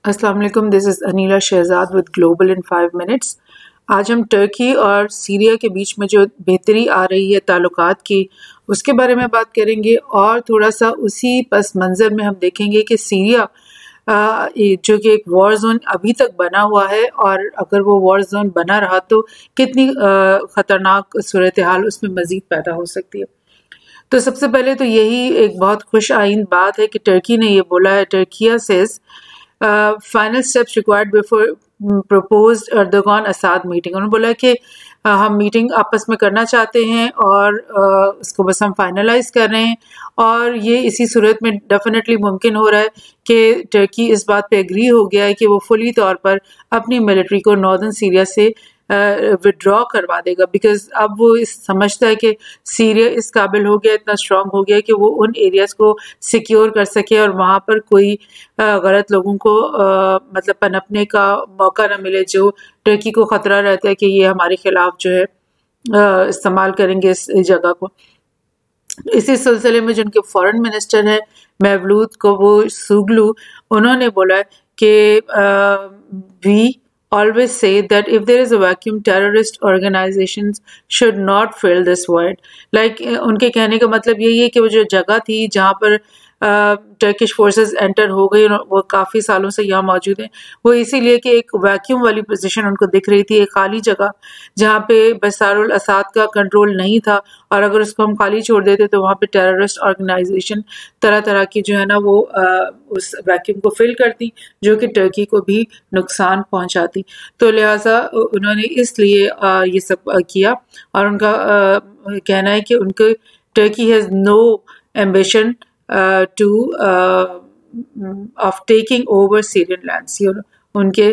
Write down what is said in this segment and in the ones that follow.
अस्सलाम वालेकुम, this is Anila Shahzad with global in 5 minutes. आज हम टर्की और सीरिया के बीच में जो बेहतरी आ रही है ताल्लुकात की, उसके बारे में बात करेंगे और थोड़ा सा उसी पस मंज़र में हम देखेंगे कि सीरिया जो कि एक वॉर जोन अभी तक बना हुआ है और अगर वो वॉर जोन बना रहा तो कितनी ख़तरनाक सूरत हाल उसमें मज़ीद पैदा हो सकती है। तो सबसे पहले तो यही एक बहुत खुश आइंद बात है कि टर्की ने ये बोला है, Türkiye says final steps required before proposed Erdogan असाद मीटिंग। उन्होंने बोला कि हम मीटिंग आपस में करना चाहते हैं और उसको बस हम फाइनलाइज कर रहे हैं और ये इसी सूरत में डेफिनेटली मुमकिन हो रहा है कि टर्की इस बात पे एग्री हो गया है कि वो फुली तौर पर अपनी मिलिट्री को नॉर्दर्न सीरिया से विड्रॉ करवा देगा, बिकॉज अब वो इस समझता है कि सीरिया इस काबिल हो गया, इतना स्ट्रांग हो गया कि वो उन एरियाज को सिक्योर कर सके और वहाँ पर कोई गलत लोगों को मतलब पनपने का मौका ना मिले, जो टर्की को ख़तरा रहता है कि ये हमारे खिलाफ जो है इस्तेमाल करेंगे इस जगह को। इसी सिलसिले में जिनके फॉरेन मिनिस्टर हैं मेवलूद कोवुसोग्लू, उन्होंने बोला कि we always say that if there is a vacuum, terrorist organizations should not fill this void. Like उनके कहने का मतलब यही है कि वो जो जगह थी जहाँ पर टर्किश फोर्सेस एंटर हो गई, वो काफ़ी सालों से यहाँ मौजूद हैं, वो इसीलिए कि एक वैक्यूम वाली पोजीशन उनको दिख रही थी, एक खाली जगह जहाँ पे बशारुल असाद का कंट्रोल नहीं था और अगर उसको हम खाली छोड़ देते तो वहाँ पे टेररिस्ट ऑर्गेनाइजेशन तरह तरह की जो है ना वो उस वैक्यूम को फिल करती, जो कि टर्की को भी नुकसान पहुँचाती। तो लिहाजा उन्होंने इसलिए ये सब किया और उनका कहना है कि उनके Turkey has no ambition of taking over Syrian lands। उनके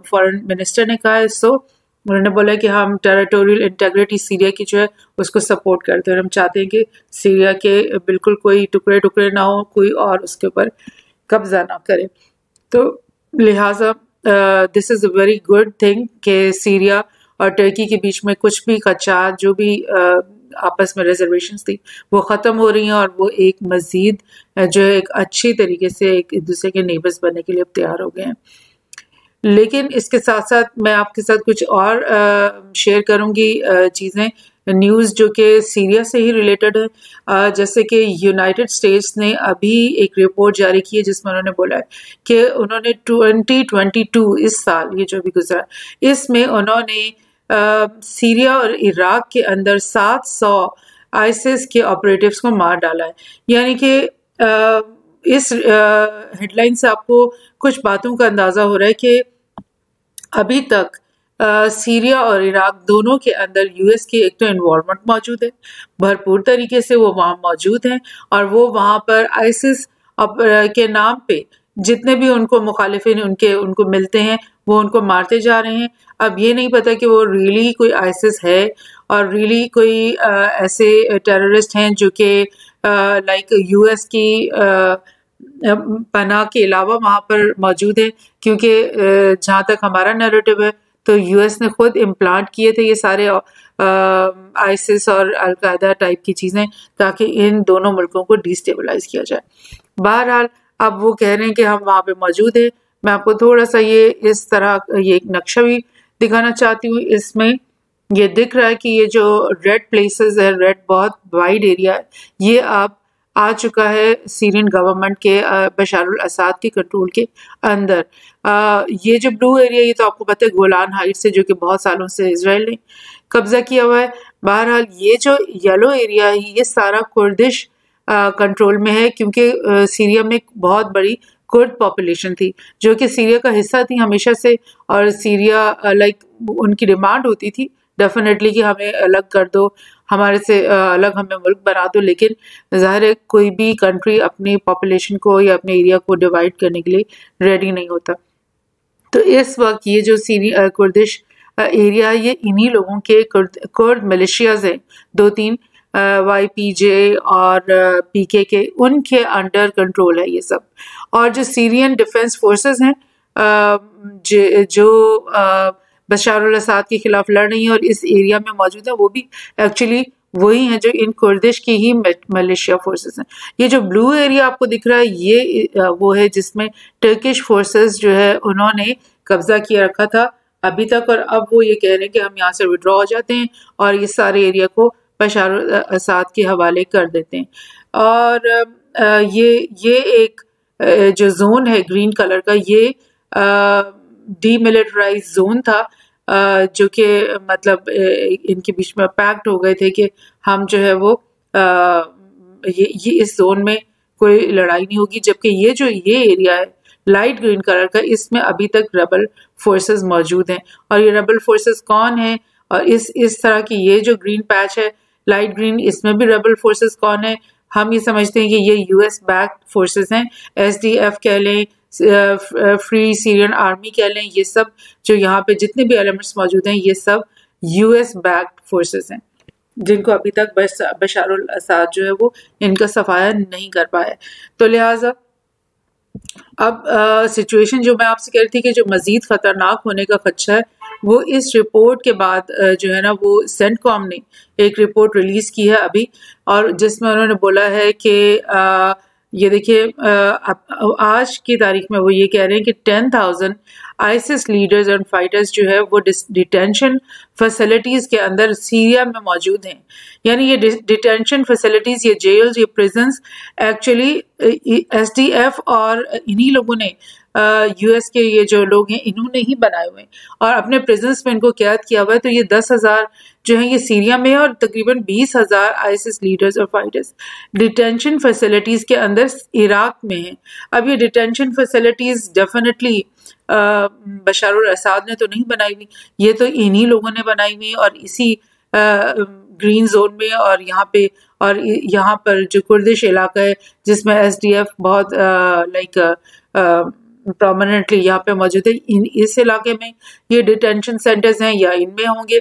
फॉरेन मिनिस्टर ने कहा है। सो उन्होंने बोला कि हम टेरिटोरियल इंटेग्रिटी सीरिया की जो है उसको सपोर्ट करते हैं और हम चाहते हैं कि सीरिया के बिल्कुल कोई टुकड़े टुकड़े ना हो, कोई और उसके ऊपर कब्जा ना करे। तो लिहाजा this is a very good thing कि सीरिया और टर्की के बीच में कुछ भी खदशात, जो भी आपस में रिजर्वेशंस थी, वो ख़त्म हो रही हैं और वो एक मज़ीद जो है एक अच्छी तरीके से एक दूसरे के नेबर्स बनने के लिए तैयार हो गए हैं। लेकिन इसके साथ साथ मैं आपके साथ कुछ और शेयर करूंगी चीज़ें, न्यूज़ जो कि सीरिया से ही रिलेटेड है। जैसे कि यूनाइटेड स्टेट्स ने अभी एक रिपोर्ट जारी की है जिसमें उन्होंने बोला है कि उन्होंने 2022 इस साल, ये जो भी गुजरा, इसमें उन्होंने सीरिया और इराक के अंदर 700 आईसिस के ऑपरेटिव्स को मार डाला है। यानी कि इस हेडलाइन से आपको कुछ बातों का अंदाज़ा हो रहा है कि अभी तक सीरिया और इराक दोनों के अंदर यूएस की एक तो इन्वॉल्वमेंट मौजूद है, भरपूर तरीके से वो वहाँ मौजूद हैं और वो वहाँ पर आईसिस के नाम पे जितने भी उनको मुखालिफिन उनको मिलते हैं वो उनको मारते जा रहे हैं। अब ये नहीं पता कि वो रियली कोई आईसिस है और रियली कोई ऐसे टेररिस्ट हैं जो कि लाइक यूएस की पनाह के अलावा वहाँ पर मौजूद है, क्योंकि जहाँ तक हमारा नैरेटिव है तो यूएस ने खुद इम्प्लांट किए थे ये सारे आईसिस और अलकायदा टाइप की चीज़ें ताकि इन दोनों मुल्कों को डिस्टेबलाइज किया जाए। बहरहाल अब वो कह रहे हैं कि हम वहाँ पे मौजूद हैं। मैं आपको थोड़ा सा ये इस तरह ये एक नक्शा भी दिखाना चाहती हूँ। इसमें ये दिख रहा है कि ये जो रेड प्लेसेस है, रेड बहुत वाइड एरिया है, ये अब आ चुका है सीरियन गवर्नमेंट के बशारुल असाद के कंट्रोल के अंदर। ये जो ब्लू एरिया, ये तो आपको पता है गोलान हाइट्स से, जो कि बहुत सालों से इजराइल ने कब्जा किया हुआ है। बहरहाल ये जो येलो एरिया है ये सारा कुर्दिश कंट्रोल में है, क्योंकि सीरिया में बहुत बड़ी कुर्द पॉपुलेशन थी जो कि सीरिया का हिस्सा थी हमेशा से, और सीरिया लाइक उनकी डिमांड होती थी डेफिनेटली कि हमें अलग कर दो, हमारे से अलग हमें मुल्क बना दो। लेकिन ज़ाहिर है कोई भी कंट्री अपनी पॉपुलेशन को या अपने एरिया को डिवाइड करने के लिए रेडी नहीं होता। तो इस वक्त ये जो कुर्दिश एरिया, ये इन्हीं लोगों के कुर्द मिलिशियाज हैं, 2-3 YPJ और PKK, उनके अंडर कंट्रोल है ये सब। और जो सीरियन डिफेंस फोर्सेस हैं जो बशारुल असाद के खिलाफ लड़ रही हैं और इस एरिया में मौजूद है, वो भी एक्चुअली वही हैं जो इन कुर्दिश की ही मलेशिया फोर्सेस हैं। ये जो ब्लू एरिया आपको दिख रहा है ये वो है जिसमें टर्किश फोर्सेस जो है उन्होंने कब्जा किया रखा था अभी तक, और अब वो ये कह रहे हैं कि हम यहाँ से विड्रॉ हो जाते हैं और इस सारे एरिया को बशार असाद के हवाले कर देते हैं। और ये एक जो जोन है ग्रीन कलर का, ये डीमिलिटराइज जोन था, जो कि मतलब इनके बीच में पैक्ट हो गए थे कि हम जो है वो ये इस जोन में कोई लड़ाई नहीं होगी। जबकि ये एरिया है लाइट ग्रीन कलर का, इसमें अभी तक रेबल फोर्सेस मौजूद हैं। और ये रेबल फोर्सेस कौन है, और इस तरह की ये जो ग्रीन पैच है लाइट ग्रीन, इसमें भी रेबल फोर्सेस कौन है? हम ये समझते हैं कि ये यूएस बैक्ड फोर्सेस हैं, एसडीएफ कह लें, फ्री सीरियन आर्मी कह लें, ये सब जो यहाँ पे जितने भी एलिमेंट्स मौजूद हैं ये सब यूएस बैक्ड फोर्सेस हैं, जिनको अभी तक बशारुल असाद जो है वो इनका सफाया नहीं कर पाया। तो लिहाजा अब सिचुएशन जो मैं आपसे कह रही थी कि जो मजीद खतरनाक होने का खदशा है वो इस रिपोर्ट के बाद जो है ना वो सेंटकॉम ने एक रिपोर्ट रिलीज की है अभी, और जिसमें उन्होंने बोला है कि ये देखिए आज की तारीख में वो ये कह रहे हैं कि 10,000 आईसिस लीडर्स एंड फाइटर्स जो है वो डिटेंशन फैसिलिटीज के अंदर सीरिया में मौजूद हैं। यानी ये डिटेंशन फैसिलिटीज, ये जेल्स, ये प्रिजन्स एक्चुअली एसडीएफ और इन्हीं लोगों ने यूएस के ये जो लोग हैं इन्होंने ही बनाए हुए हैं और अपने प्रिजन्स में इनको कैद किया हुआ है। तो ये 10,000 जो है ये सीरिया में है और तकरीबन 20,000 आईसिस लीडर्स और फाइटर्स डिटेंशन फैसिलिटीज के अंदर इराक में हैं। अब ये डिटेंशन फैसिलिटीज डेफिनेटली बशारुल असाद ने तो नहीं बनाई हुई, ये तो इन्हीं लोगों ने बनाई हुई और इसी ग्रीन जोन में और यहाँ पर जो कुर्दिश इलाका है जिसमें एसडीएफ बहुत प्रोमिनेंटली यहाँ पे मौजूद है, इस इलाके में ये डिटेंशन सेंटर्स हैं या इनमें होंगे।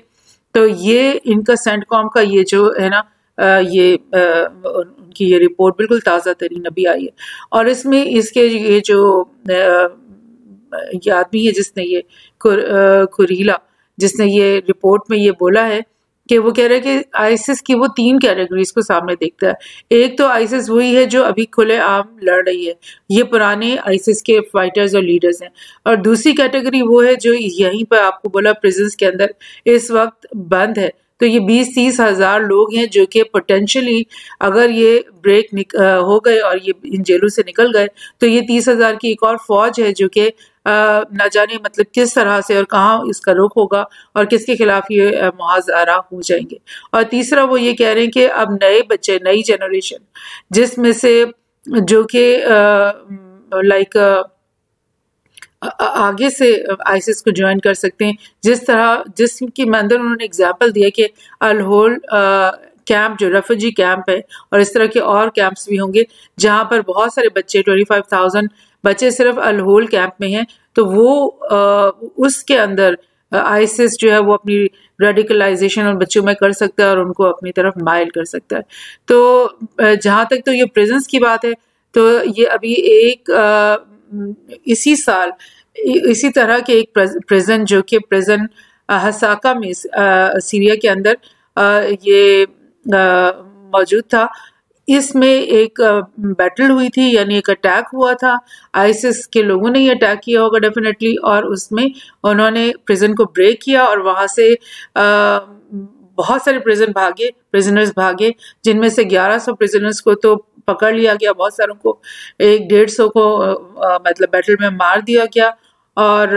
तो ये इनका सेंटकॉम का ये जो है ना उनकी ये रिपोर्ट बिल्कुल ताज़ा तरीन अभी आई है और इसमें इसके ये जो ये आदमी है जिसने ये कुरीला जिसने ये रिपोर्ट में ये बोला है कि वो कह रहा है कि आईसिस की वो 3 कैटेगरीज को सामने देखता है। एक तो आईसिस वही है जो अभी खुले आम लड़ रही है, ये पुराने आईसिस के फाइटर्स और लीडर्स हैं, और दूसरी कैटेगरी वो है जो यहीं पर आपको बोला प्रिजन्स के अंदर इस वक्त बंद है। तो ये 20-30 हजार लोग हैं जो कि पोटेंशियली अगर ये ब्रेक हो गए और ये इन जेलों से निकल गए तो ये 30,000 की एक और फौज है जो कि न जाने मतलब किस तरह से और कहाँ इसका रुख होगा और किसके खिलाफ ये मुहाज़रा हो जाएंगे। और तीसरा वो ये कह रहे हैं कि अब नए बच्चे, नई जनरेशन जिसमें से जो कि आगे से आईसिस को ज्वाइन कर सकते हैं, जिसकी अंदर उन्होंने एग्जाम्पल दिया कि अल-होल कैंप जो रेफ्यूजी कैंप है और इस तरह के और कैंप्स भी होंगे जहां पर बहुत सारे बच्चे 25,000 बच्चे सिर्फ अल-होल कैंप में हैं। तो वो उसके अंदर आईसिस जो है वो अपनी रेडिकलाइजेशन और बच्चों में कर सकता है और उनको अपनी तरफ माइल कर सकता है। तो जहां तक तो ये प्रिजन्स की बात है तो ये अभी एक इसी साल इसी तरह के एक प्रिजन जो कि प्रिजन हसाका में सीरिया के अंदर ये मौजूद था, इसमें एक बैटल हुई थी यानी एक अटैक हुआ था। आईसिस के लोगों ने ये अटैक किया होगा डेफिनेटली और उसमें उन्होंने प्रिजन को ब्रेक किया और वहां से बहुत सारे प्रिजनर्स भागे जिनमें से 1100 प्रिजनर्स को तो पकड़ लिया गया, बहुत सारों को 150 को मतलब बैटल में मार दिया गया और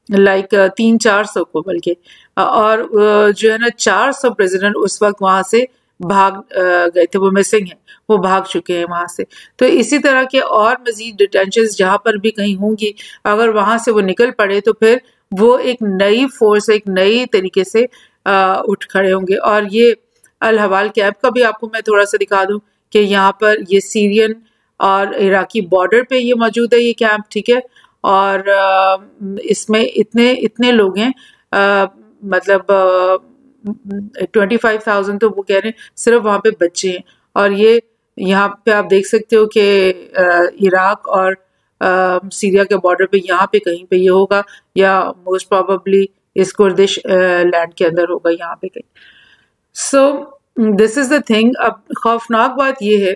300-400 को बल्कि और जो है ना 400 प्रिजनर उस वक्त वहां से भाग गए थे, वो मिसिंग है, वो भाग चुके हैं वहां से। तो इसी तरह के और मजीद डिटेंशन जहां पर भी कहीं होंगी अगर वहां से वो निकल पड़े तो फिर वो एक नई फोर्स एक नई तरीके से उठ खड़े होंगे। और ये अल हवाल कैंप का भी आपको मैं थोड़ा सा दिखा दूं कि यहाँ पर ये सीरियन और इराकी बॉर्डर पे ये मौजूद है ये कैंप, ठीक है। और इसमें इतने लोग हैं मतलब 25,000 तो वो कह रहे हैं सिर्फ वहाँ पे बच्चे हैं। और ये यहाँ पे आप देख सकते हो कि इराक और सीरिया के बॉर्डर पे यहाँ पे कहीं पे ये होगा या मोस्ट प्रोबेबली इस कुर्दिश लैंड के अंदर होगा यहाँ पे कहीं। So this is the thing. अब खौफनाक बात ये है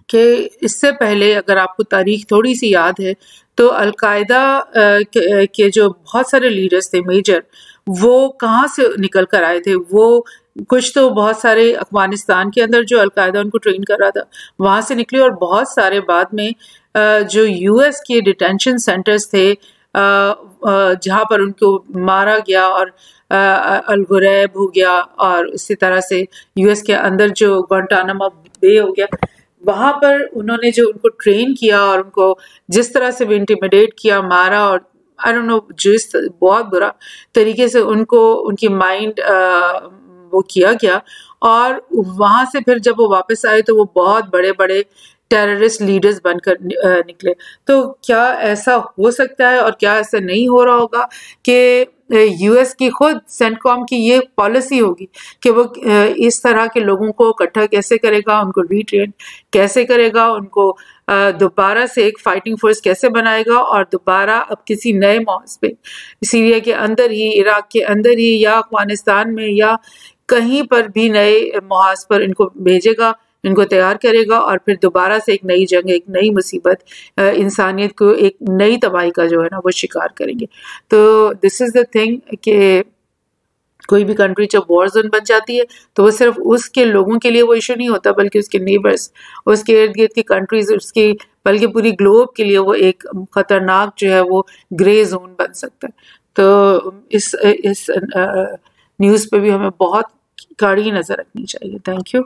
कि इससे पहले अगर आपको तारीख थोड़ी सी याद है तो अलकायदा के जो बहुत सारे लीडर्स थे मेजर, वो कहाँ से निकल कर आए थे। वो कुछ तो बहुत सारे अफगानिस्तान के अंदर जो अलकायदा उनको ट्रेन कर रहा था वहाँ से निकले, और बहुत सारे बाद में जो यूएस के डिटेंशन सेंटर्स थे जहाँ पर उनको मारा गया, और अल गुरैब हो गया, और इसी तरह से यूएस के अंदर जो ग्वांटानामो बे हो गया, वहाँ पर उन्होंने जो उनको ट्रेन किया और उनको जिस तरह से भी इंटिमिडेट किया, मारा, और आई डोंट नो जिस बहुत बुरा तरीके से उनको उनकी माइंड वो किया गया। और वहाँ से फिर जब वो वापस आए तो वो बहुत बड़े बड़े टेररिस्ट लीडर्स बनकर निकले। तो क्या ऐसा हो सकता है और क्या ऐसा नहीं हो रहा होगा कि यूएस की खुद सेंटकॉम की ये पॉलिसी होगी कि वो इस तरह के लोगों को इकट्ठा कैसे करेगा, उनको रीट्रेन कैसे करेगा, उनको दोबारा से एक फाइटिंग फोर्स कैसे बनाएगा, और दोबारा अब किसी नए माहौल पे सीरिया के अंदर ही, इराक के अंदर ही, या अफगानिस्तान में, या कहीं पर भी नए मुहाज पर इनको भेजेगा, इनको तैयार करेगा, और फिर दोबारा से एक नई जंग, एक नई मुसीबत, इंसानियत को एक नई तबाही का जो है ना वो शिकार करेंगे। तो दिस इज़ द थिंग कि कोई भी कंट्री जब वॉर जोन बन जाती है तो वो सिर्फ उसके लोगों के लिए वो इशू नहीं होता, बल्कि उसके नेबर्स, उसके इर्द गिर्द की कंट्रीज, उसकी बल्कि पूरी ग्लोब के लिए वो एक खतरनाक जो है वो ग्रे जोन बन सकता है। तो इस न्यूज़ पे भी हमें बहुत कड़ी नज़र रखनी चाहिए। Thank you.